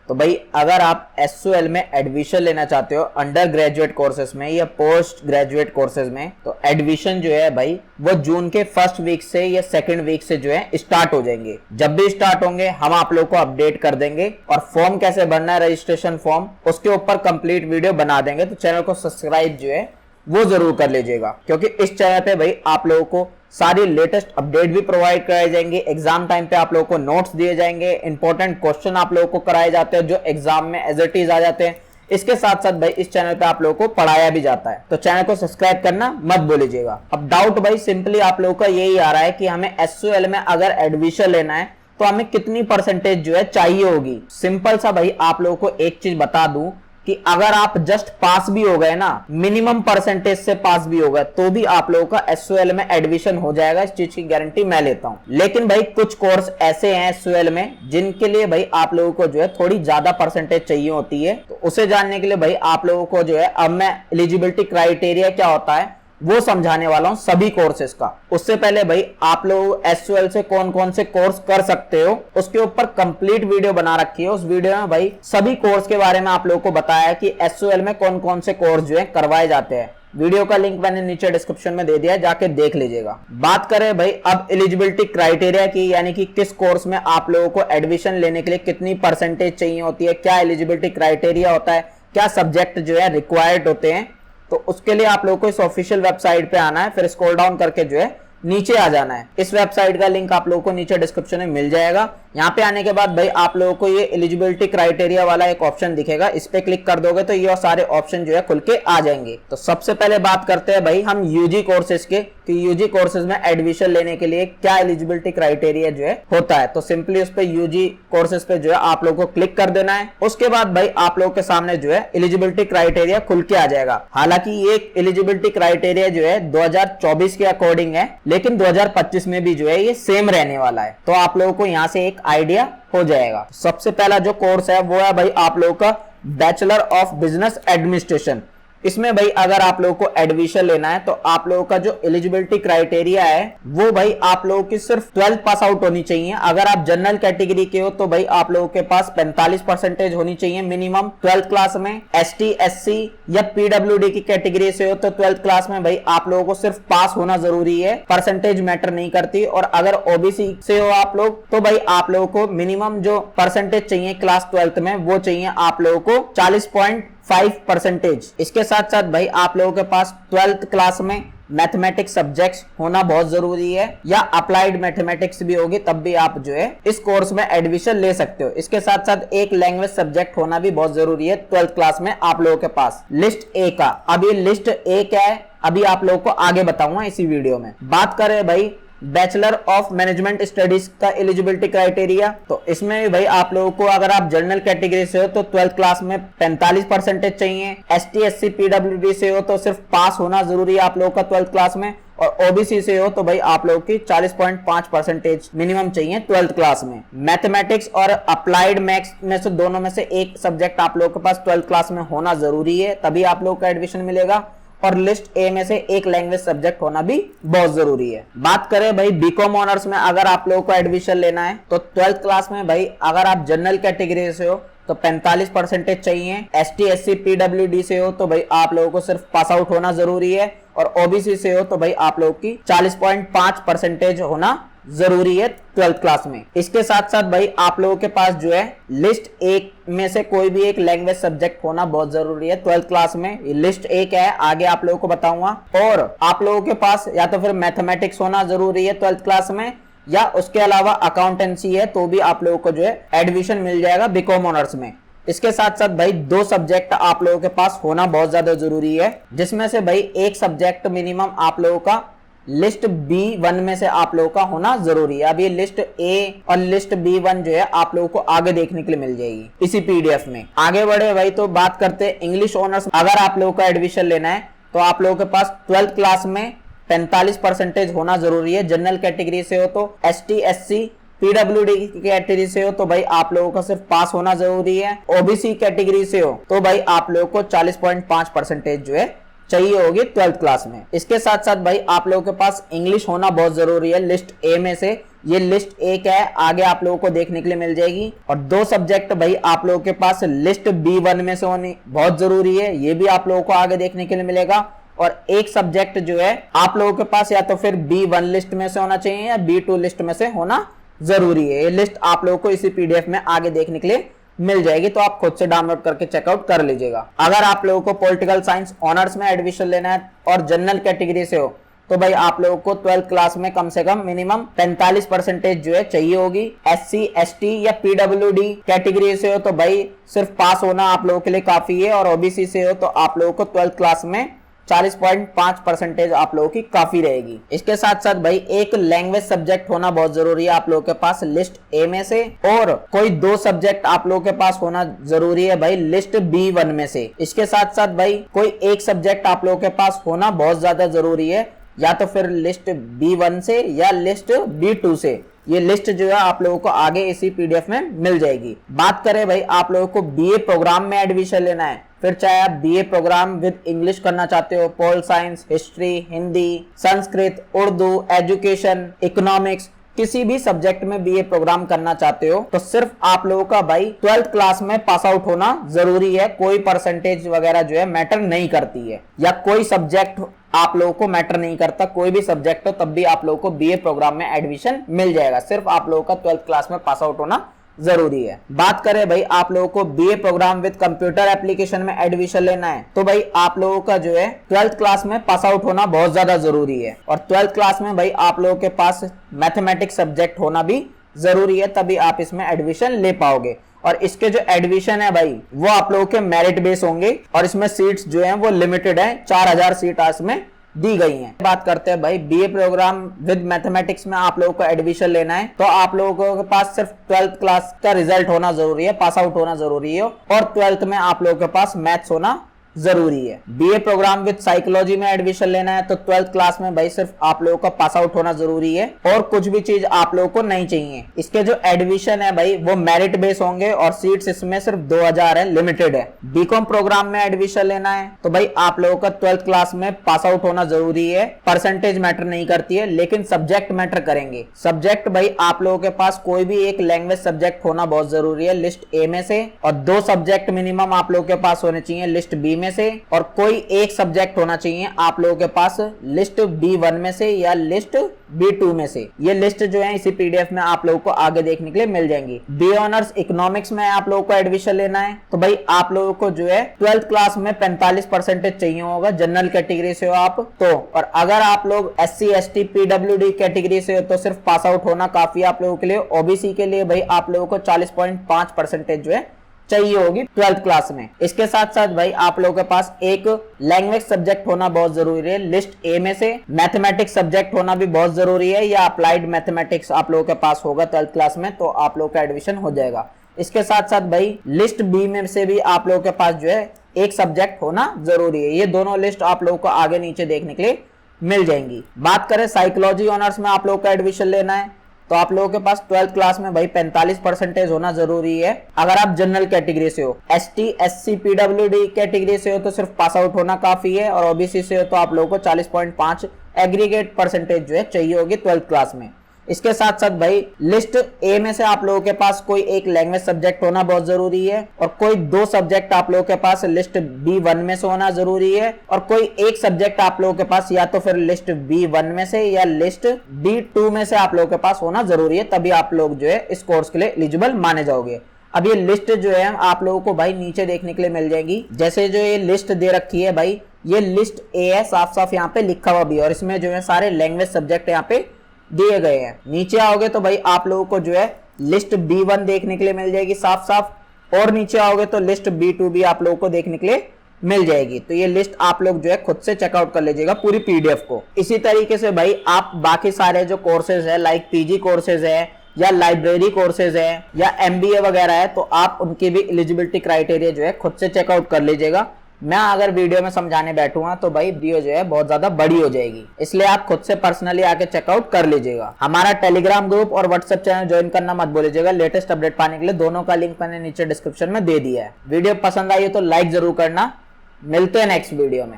तो भाई अगर आप SOL में एडमिशन लेना चाहते हो अंडर ग्रेजुएट कोर्सेज में या पोस्ट ग्रेजुएट कोर्सेज में, तो एडमिशन जो है भाई वो जून के फर्स्ट वीक से या सेकंड वीक से जो है स्टार्ट हो जाएंगे। जब भी स्टार्ट होंगे हम आप लोग को अपडेट कर देंगे, और फॉर्म कैसे भरना है रजिस्ट्रेशन फॉर्म उसके ऊपर कंप्लीट वीडियो बना देंगे। तो चैनल को सब्सक्राइब जो है वो जरूर कर लीजिएगा, क्योंकि इस चैनल पे भाई आप लोगों को सारी लेटेस्ट अपडेट भी प्रोवाइड कराए जाएंगे। एग्जाम टाइम पे आप लोगों को नोट्स दिए जाएंगे, इंपॉर्टेंट क्वेश्चन आप लोगों को कराए जाते हैं जो एग्जाम में एज इट इज आ जाते हैं। इसके साथ साथ भाई इस चैनल पे आप लोगों को पढ़ाया भी जाता है, तो चैनल को सब्सक्राइब करना मत भूलिएगा। अब डाउट भाई सिंपली आप लोगों का यही आ रहा है कि हमें SOL में अगर एडमिशन लेना है तो हमें कितनी परसेंटेज जो है चाहिए होगी। सिंपल सा भाई आप लोगों को एक चीज बता दूं कि अगर आप जस्ट पास भी हो गए ना, मिनिमम परसेंटेज से पास भी हो गए, तो भी आप लोगों का SOL में एडमिशन हो जाएगा। इस चीज की गारंटी मैं लेता हूं। लेकिन भाई कुछ कोर्स ऐसे हैं SOL में जिनके लिए भाई आप लोगों को जो है थोड़ी ज्यादा परसेंटेज चाहिए होती है। तो उसे जानने के लिए भाई आप लोगों को जो है अब मैं एलिजिबिलिटी क्राइटेरिया क्या होता है वो समझाने वाला हूं सभी कोर्सेज का। उससे पहले भाई आप लोग SOL से कौन कौन से कोर्स कर सकते हो उसके ऊपर कंप्लीट वीडियो बना रखी है। उस वीडियो में भाई सभी कोर्स के बारे में आप लोगों को बताया है कि SOL में कौन कौन से कोर्स जो है करवाए जाते हैं। वीडियो का लिंक मैंने नीचे डिस्क्रिप्शन में दे दिया है, जाके देख लीजिएगा। बात करें भाई अब एलिजिबिलिटी क्राइटेरिया की, यानी कि किस कोर्स में आप लोगों को एडमिशन लेने के लिए कितनी परसेंटेज चाहिए होती है, क्या एलिजिबिलिटी क्राइटेरिया होता है, क्या सब्जेक्ट जो है रिक्वायर्ड होते हैं। तो उसके लिए आप लोगों को इस ऑफिशियल वेबसाइट पे आना है, फिर स्क्रॉल डाउन करके जो है नीचे आ जाना है। इस वेबसाइट का लिंक आप लोगों को नीचे डिस्क्रिप्शन में मिल जाएगा। यहाँ पे आने के बाद भाई आप लोगों को ये एलिजिबिलिटी क्राइटेरिया वाला एक ऑप्शन दिखेगा, इस पे क्लिक कर दोगे तो ये सारे ऑप्शन जो है खुल के आ जाएंगे। तो सबसे पहले बात करते हैं भाई हम UG कोर्सेज के, कि UG कोर्सेज में एडमिशन लेने के लिए क्या एलिजिबिलिटी क्राइटेरिया जो है होता है। तो सिंपली उस पे UG कोर्सेज पे जो है आप लोगों को क्लिक कर देना है। उसके बाद भाई आप लोगों के सामने जो है एलिजिबिलिटी क्राइटेरिया खुल के आ जाएगा। हालांकि ये एलिजिबिलिटी क्राइटेरिया जो है 2024 के अकॉर्डिंग है, लेकिन 2025 में भी जो है ये सेम रहने वाला है। तो आप लोगों को यहाँ से एक आइडिया हो जाएगा। सबसे पहला जो कोर्स है वो है भाई आप लोगों का बैचलर ऑफ बिजनेस एडमिनिस्ट्रेशन। इसमें भाई अगर आप लोगों को एडमिशन लेना है तो आप लोगों का जो एलिजिबिलिटी क्राइटेरिया है वो भाई आप लोगों की सिर्फ 12th पास आउट होनी चाहिए। अगर आप जनरल कैटेगरी के हो तो भाई आप लोगों के पास 45% होनी चाहिए मिनिमम 12th क्लास में। ST SC या PWD की कैटेगरी से हो तो 12th क्लास में भाई आप लोगों को सिर्फ पास होना जरूरी है, परसेंटेज मैटर नहीं करती। और अगर OBC से हो आप लोग तो भाई आप लोगों को मिनिमम जो परसेंटेज चाहिए क्लास 12th में वो चाहिए आप लोगों को 40.5%। इसके साथ साथ भाई आप लोगों के पास 12th क्लास में मैथमेटिक्स सब्जेक्ट्स होना बहुत जरूरी है, या अप्लाइड मैथमेटिक्स भी होगी तब भी आप जो है इस कोर्स में एडमिशन ले सकते हो। इसके साथ साथ एक लैंग्वेज सब्जेक्ट होना भी बहुत जरूरी है 12th क्लास में आप लोगों के पास। लिस्ट A का, अब ये लिस्ट A क्या है अभी आप लोगों को आगे बताऊंगा इसी वीडियो में। बात करें भाई बैचलर ऑफ मैनेजमेंट स्टडीज का एलिजिबिलिटी क्राइटेरिया, तो इसमें भी भाई आप लोगों को अगर आप जनरल कैटेगरी से हो तो 12th क्लास में 45% चाहिए। ST SC PWD से हो तो सिर्फ पास होना जरूरी है आप लोगों का 12th क्लास में। और OBC से हो तो भाई आप लोगों की 40.5% मिनिमम चाहिए 12th क्लास में। मैथमेटिक्स और अप्लाइड मैथ्स में से दोनों में से एक सब्जेक्ट आप लोगों के पास 12th क्लास में होना जरूरी है, तभी आप लोगों को एडमिशन मिलेगा। और लिस्ट A में से एक लैंग्वेज सब्जेक्ट होना भी बहुत जरूरी है। बात करें भाई बीकॉम ऑनर्स में अगर आप लोगों को एडमिशन लेना है तो 12th क्लास में भाई अगर आप जनरल कैटेगरी से हो तो 45% चाहिए। ST SC PWD से हो तो भाई आप लोगों को सिर्फ पास आउट होना जरूरी है। और OBC से हो तो भाई आप लोगों की 40.5% होना जरूरी है 12th क्लास में। इसके साथ साथ भाई आप लोगों के पास जो है लिस्ट A में से कोई भी एक लैंग्वेज सब्जेक्ट होना बहुत जरूरी है 12th क्लास में। लिस्ट A क्या है आगे आप लोगों को बताऊंगा। और आप लोगों के पास या तो फिर मैथमेटिक्स होना जरूरी है 12th क्लास में, या उसके अलावा अकाउंटेंसी है तो भी आप लोगों को जो है एडमिशन मिल जाएगा बीकॉम ऑनर्स में। इसके साथ साथ भाई 2 सब्जेक्ट आप लोगों के पास होना बहुत ज्यादा जरूरी है, जिसमें से भाई एक सब्जेक्ट मिनिमम आप लोगों का लिस्ट B1 में से आप लोगों का होना जरूरी है। अब ये लिस्ट A और लिस्ट B1 जो है आप लोगों को आगे देखने के लिए मिल जाएगी इसी PDF में। आगे बढ़े भाई तो बात करते हैं इंग्लिश ऑनर्स। अगर आप लोगों का एडमिशन लेना है तो आप लोगों के पास 12th क्लास में 45% होना जरूरी है। जनरल कैटेगरी से हो तो ST SC PWD की कैटेगरी से हो तो भाई आप लोगों का सिर्फ पास होना जरूरी है। OBC कैटेगरी से हो तो भाई आप लोगों को 40.5% जो है चाहिए होगी 12th क्लास में। इसके साथ साथ भाई आप लोगों के पास इंग्लिश होना बहुत जरूरी है लिस्ट A में से। ये लिस्ट एक है, आगे आप लोगों को देखने के लिए मिल जाएगी। और 2 सब्जेक्ट भाई आप लोगों के पास लिस्ट B1 में से होनी बहुत जरूरी है, ये भी आप लोगों को आगे देखने के लिए मिलेगा। और एक सब्जेक्ट जो है आप लोगों के पास या तो फिर B1 लिस्ट में से होना चाहिए या B2 लिस्ट में से होना जरूरी है। ये लिस्ट आप लोगों को इसी PDF में आगे देखने के लिए मिल जाएगी, तो आप खुद से डाउनलोड करके चेकआउट कर लीजिएगा। अगर आप लोगों को पॉलिटिकल साइंस ऑनर्स में एडमिशन लेना है और जनरल कैटेगरी से हो तो भाई आप लोगों को 12th क्लास में कम से कम मिनिमम 45% जो है चाहिए होगी। SC ST या PWD कैटेगरी से हो तो भाई सिर्फ पास होना आप लोगों के लिए काफी है, और OBC से हो तो आप लोगों को 12th क्लास में 40.5% आप लोगों की काफी रहेगी। इसके साथ साथ भाई एक लैंग्वेज सब्जेक्ट होना बहुत जरूरी है आप लोगों के पास लिस्ट A में से, और कोई 2 सब्जेक्ट आप लोगों के पास होना जरूरी है भाई लिस्ट B1 में से। इसके साथ साथ भाई कोई एक सब्जेक्ट आप लोगों के पास होना बहुत ज्यादा जरूरी है, या तो फिर लिस्ट B1 से या लिस्ट B2 से। ये लिस्ट जो है आप लोगों को आगे इसी PDF में मिल जाएगी। बात करें भाई आप लोगों को BA प्रोग्राम में एडमिशन लेना है, फिर चाहे आप BA प्रोग्राम विद इंग्लिश करना चाहते हो, pol science, history, Hindi, Sanskrit, Urdu, education, economics, किसी भी सब्जेक्ट में BA प्रोग्राम करना चाहते हो तो सिर्फ आप लोगों का भाई 12th क्लास में पास आउट होना जरूरी है। कोई परसेंटेज वगैरह जो है मैटर नहीं करती है, या कोई सब्जेक्ट आप लोगों को मैटर नहीं करता, कोई भी सब्जेक्ट हो तब भी आप लोगों को BA प्रोग्राम में एडमिशन मिल जाएगा। सिर्फ आप लोगों का 12th क्लास में पास आउट होना जरूरी है। बात करें भाई आप लोगों को BA program with computer application में एडमिशन लेना है तो भाई आप लोगों का जो है 12th क्लास में पास आउट होना बहुत ज्यादा जरूरी है, और 12th क्लास में भाई आप लोगों के पास मैथमेटिक्स सब्जेक्ट होना भी जरूरी है, तभी आप इसमें एडमिशन ले पाओगे। और इसके जो एडमिशन है भाई वो आप लोगों के मेरिट बेस होंगे, और इसमें सीट्स जो है वो लिमिटेड है, 4000 सीट इसमें दी गई हैं। बात करते हैं भाई BA प्रोग्राम विद मैथमेटिक्स में आप लोगों को एडमिशन लेना है तो आप लोगों के पास सिर्फ 12th क्लास का रिजल्ट होना जरूरी है, पास आउट होना जरूरी है, और 12th में आप लोगों के पास मैथ्स होना जरूरी है। BA प्रोग्राम विद साइकोलॉजी में एडमिशन लेना है तो 12th क्लास में भाई सिर्फ आप लोगों का पास आउट होना जरूरी है, और कुछ भी चीज आप लोगों को नहीं चाहिए। इसके जो एडमिशन है भाई वो मेरिट बेस होंगे, और सीट्स इसमें सिर्फ 2000 है, लिमिटेड है। BCom प्रोग्राम में एडमिशन लेना है तो भाई आप लोगों का 12th क्लास में पास आउट होना जरूरी है। परसेंटेज मैटर नहीं करती है, लेकिन सब्जेक्ट मैटर करेंगे। सब्जेक्ट भाई आप लोगों के पास कोई भी एक लैंग्वेज सब्जेक्ट होना बहुत जरूरी है लिस्ट A में से, और 2 सब्जेक्ट मिनिमम आप लोगों के पास होने चाहिए लिस्ट B में से, और कोई एक सब्जेक्ट होना चाहिए आप लोगों के पास लिस्ट B1 में से या लिस्ट B2 में से। ये लिस्ट जो है इसी PDF में आप लोगों को आगे देखने के लिए मिल जाएंगी। BA ऑनर्स इकोनॉमिक्स में आप लोगों को एडमिशन लेना है तो भाई आप लोगों को जो है 12th क्लास में 45% चाहिए होगा, जनरल कैटेगरी से हो आप तो। और अगर आप लोग SC ST PWD कैटेगरी से हो तो सिर्फ पास आउट होना काफी आप लोगों के लिए। OBC के लिए भाई आप लोगों को 40.5% जो है चाहिए होगी 12th क्लास में। इसके साथ साथ भाई आप लोगों के पास एक लैंग्वेज सब्जेक्ट होना बहुत जरूरी है लिस्ट A में से। मैथमेटिक्स सब्जेक्ट होना भी बहुत जरूरी है, या अप्लाइड मैथमेटिक्स आप लोगों के पास होगा 12th क्लास में तो आप लोगों का एडमिशन हो जाएगा। इसके साथ साथ भाई लिस्ट B में से भी आप लोगों के पास जो है एक सब्जेक्ट होना जरूरी है। ये दोनों लिस्ट आप लोगों को आगे नीचे देखने के लिए मिल जाएंगी। बात करें साइकोलॉजी ऑनर्स में आप लोगों का एडमिशन लेना है तो आप लोगों के पास 12th क्लास में भाई 45% होना जरूरी है। अगर आप जनरल कैटेगरी से हो, ST SC PWD कैटेगरी से हो तो सिर्फ पास आउट होना काफी है, और OBC से हो तो आप लोगों को 40.5 एग्रीगेट परसेंटेज जो है चाहिए होगी 12th क्लास में। इसके साथ साथ भाई लिस्ट A में से आप लोगों के पास कोई एक लैंग्वेज सब्जेक्ट होना बहुत जरूरी है, और कोई 2 सब्जेक्ट आप लोगों के पास लिस्ट B1 में से होना जरूरी है, और कोई एक सब्जेक्ट आप लोगों के पास या तो फिर लिस्ट B1 में से या लिस्ट B2 में से आप लोगों के पास होना जरूरी है, तभी आप लोग जो है इस कोर्स के लिए एलिजिबल माने जाओगे। अब ये लिस्ट जो है आप लोगों को भाई नीचे देखने के लिए मिल जाएगी। जैसे जो ये लिस्ट दे रखी है भाई, ये लिस्ट A है, साफ साफ यहाँ पे लिखा हुआ भी, और इसमें जो है सारे लैंग्वेज सब्जेक्ट यहाँ पे दिए गए हैं। नीचे आओगे तो भाई आप लोगों को जो है लिस्ट B1 देखने के लिए मिल जाएगी साफ साफ, और नीचे आओगे तो लिस्ट B2 भी आप लोगों को देखने के लिए मिल जाएगी। तो ये लिस्ट आप लोग जो है खुद से चेकआउट कर लीजिएगा पूरी PDF को। इसी तरीके से भाई आप बाकी सारे जो कोर्सेज है लाइक PG कोर्सेज है या लाइब्रेरी कोर्सेज है या MBA वगैरह है तो आप उनकी भी एलिजिबिलिटी क्राइटेरिया जो है खुद से चेकआउट कर लीजिएगा। मैं अगर वीडियो में समझाने बैठूंगा तो भाई वीडियो जो है बहुत ज्यादा बड़ी हो जाएगी, इसलिए आप खुद से पर्सनली आके चेकआउट कर लीजिएगा। हमारा टेलीग्राम ग्रुप और व्हाट्सएप चैनल ज्वाइन करना मत भूलिएगा लेटेस्ट अपडेट पाने के लिए। दोनों का लिंक मैंने नीचे डिस्क्रिप्शन में दे दिया है। वीडियो पसंद आई हो तो लाइक जरूर करना। मिलते हैं नेक्स्ट वीडियो में।